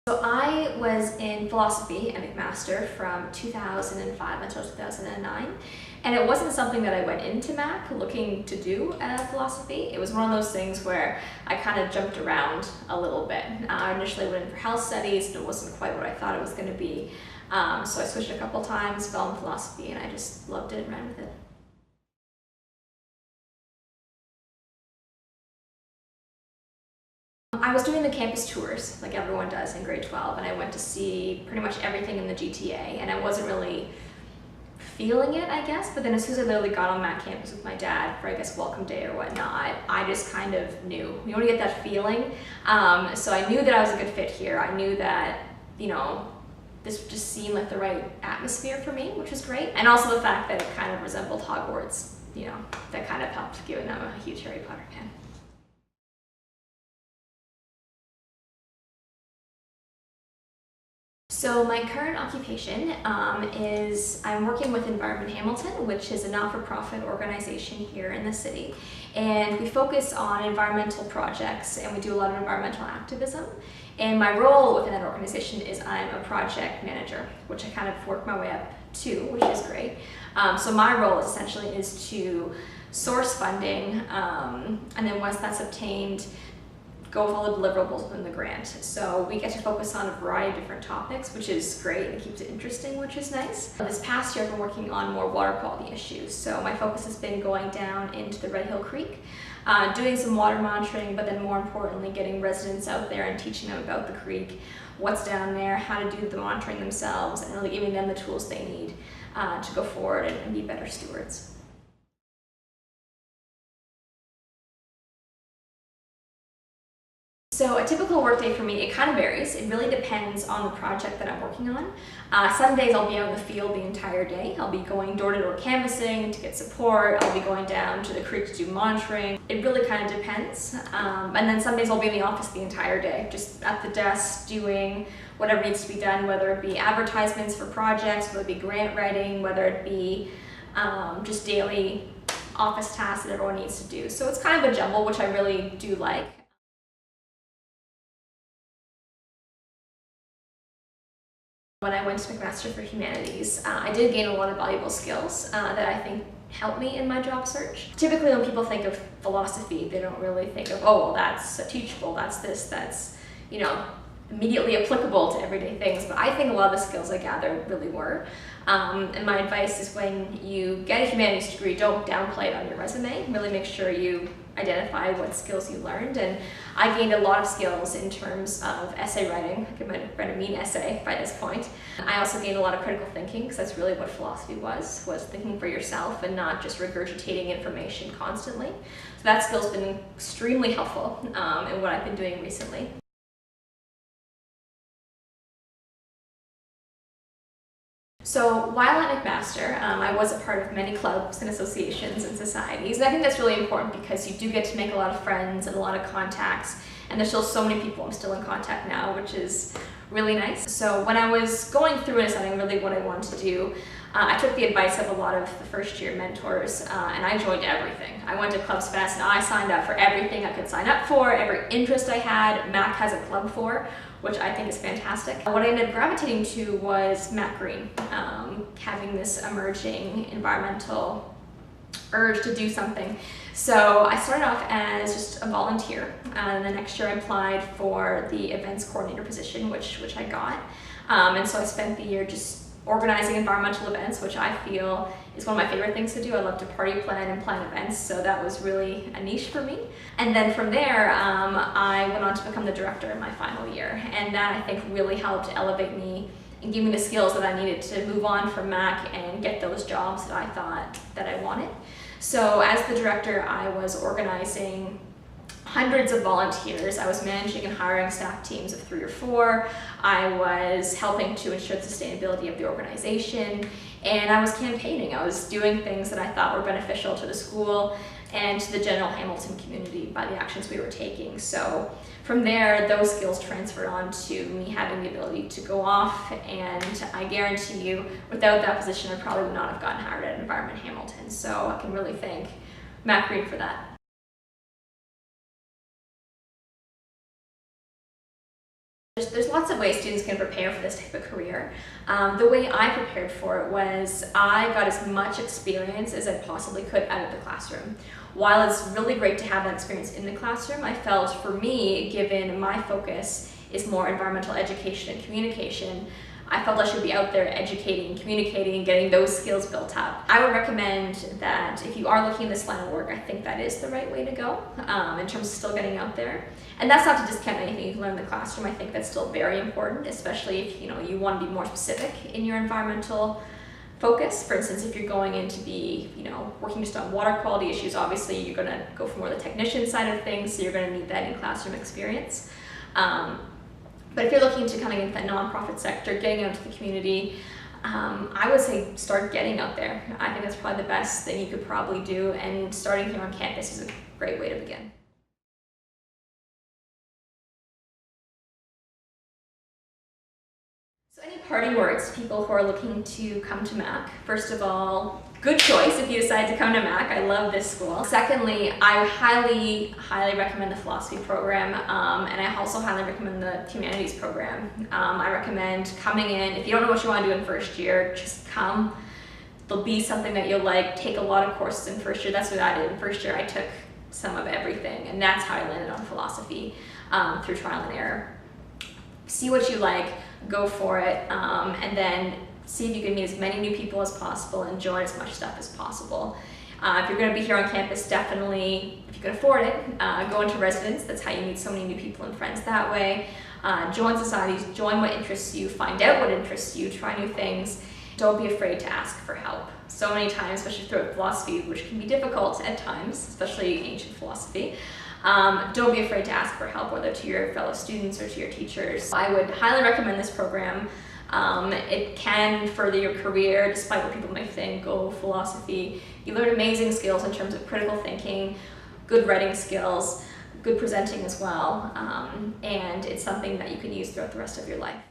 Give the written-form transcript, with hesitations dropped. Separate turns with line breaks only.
So I was in philosophy at McMaster from 2005 until 2009, and it wasn't something that I went into Mac looking to do philosophy. It was one of those things where I kind of jumped around a little bit. I initially went in for health studies, and it wasn't quite what I thought it was going to be. So I switched a couple times, fell in philosophy, and I just loved it and ran with it. I was doing the campus tours, like everyone does in grade 12, and I went to see pretty much everything in the GTA, and I wasn't really feeling it, I guess, but then as soon as I literally got on that campus with my dad for, I guess, welcome day or whatnot, I just kind of knew. You want to get that feeling. So I knew that I was a good fit here. I knew that, this just seemed like the right atmosphere for me, which was great. And also the fact that it kind of resembled Hogwarts, that kind of helped, given I'm a huge Harry Potter fan. So my current occupation is I'm working with Envrionment Hamilton, which is a not-for-profit organization here in the city. And we focus on environmental projects, and we do a lot of environmental activism. And my role within that organization is I'm a project manager, which I kind of work my way up to, which is great. So my role essentially is to source funding, and then once that's obtained, go with all the deliverables within the grant. So we get to focus on a variety of different topics, which is great and keeps it interesting, which is nice. This past year I've been working on more water quality issues. So my focus has been going down into the Red Hill Creek, doing some water monitoring, but then more importantly getting residents out there and teaching them about the creek, what's down there, how to do the monitoring themselves, and really giving them the tools they need to go forward and be better stewards. So a typical workday for me, it kind of varies. It really depends on the project that I'm working on. Some days I'll be out in the field the entire day. I'll be going door-to-door canvassing to get support. I'll be going down to the creek to do monitoring. It really kind of depends. And then some days I'll be in the office the entire day, just at the desk doing whatever needs to be done, whether it be advertisements for projects, whether it be grant writing, whether it be just daily office tasks that everyone needs to do. So it's kind of a jumble, which I really do like. When I went to McMaster for Humanities, I did gain a lot of valuable skills that I think helped me in my job search. Typically when people think of philosophy, they don't really think of, oh, well, that's teachable, that's this, that's, immediately applicable to everyday things. But I think a lot of the skills I gathered really were. And my advice is when you get a humanities degree, don't downplay it on your resume. Really make sure you identify what skills you learned. And I gained a lot of skills in terms of essay writing. I could have written a mean essay by this point. I also gained a lot of critical thinking, because that's really what philosophy was thinking for yourself and not just regurgitating information constantly. So that skill's been extremely helpful in what I've been doing recently. So while at McMaster, I was a part of many clubs and associations and societies. And I think that's really important because you do get to make a lot of friends and a lot of contacts. And there's still so many people I'm still in contact now, which is really nice. So when I was going through and deciding really what I wanted to do, I took the advice of a lot of the first year mentors and I joined everything. I went to Clubs Fest and I signed up for everything I could sign up for, every interest I had, Mac has a club for, which I think is fantastic. What I ended up gravitating to was Mac Green, having this emerging environmental urge to do something. So I started off as just a volunteer, and the next year I applied for the events coordinator position, which I got. And so I spent the year just organizing environmental events, which I feel is one of my favorite things to do. I love to party plan and plan events, so that was really a niche for me. And then from there, I went on to become the director in my final year, and that I think really helped elevate me and give me the skills that I needed to move on from Mac and get those jobs that I thought that I wanted. So as the director, I was organizing hundreds of volunteers. I was managing and hiring staff teams of 3 or 4. I was helping to ensure the sustainability of the organization, and I was campaigning. I was doing things that I thought were beneficial to the school and to the general Hamilton community by the actions we were taking. So from there, those skills transferred on to me having the ability to go off, and I guarantee you, without that position, I probably would not have gotten hired at Envrionment Hamilton. So I can really thank Mac Green for that. There's lots of ways students can prepare for this type of career. The way I prepared for it was I got as much experience as I possibly could out of the classroom. While it's really great to have that experience in the classroom, I felt for me, given my focus is more environmental education and communication, I felt I should be out there educating, communicating, and getting those skills built up. I would recommend that if you are looking in this line of work, I think that is the right way to go in terms of still getting out there. And that's not to discount anything you can learn in the classroom. I think that's still very important, especially if you want to be more specific in your environmental focus. For instance, if you're going in to be working just on water quality issues, obviously you're going to go for more the technician side of things, so you're going to need that in classroom experience. But if you're looking to kind of get into that nonprofit sector, getting out to the community, I would say start getting out there. I think that's probably the best thing you could probably do, and starting here on campus is a great way to begin. So any parting words to people who are looking to come to Mac? First of all, good choice if you decide to come to Mac. I love this school. Secondly, I highly recommend the philosophy program, and I also highly recommend the humanities program. I recommend coming in. If you don't know what you want to do in first year, just come. There'll be something that you'll like. Take a lot of courses in first year. That's what I did. In first year, I took some of everything, and that's how I landed on philosophy through trial and error. See what you like, go for it, and then see if you can meet as many new people as possible and join as much stuff as possible. If you're going to be here on campus, definitely, if you can afford it, go into residence. That's how you meet so many new people and friends that way. Join societies, join what interests you, find out what interests you, try new things. Don't be afraid to ask for help. So many times, especially throughout philosophy, which can be difficult at times, especially ancient philosophy, don't be afraid to ask for help, whether to your fellow students or to your teachers. I would highly recommend this program. It can further your career, despite what people may think, oh, philosophy. You learn amazing skills in terms of critical thinking, good writing skills, good presenting as well, and it's something that you can use throughout the rest of your life.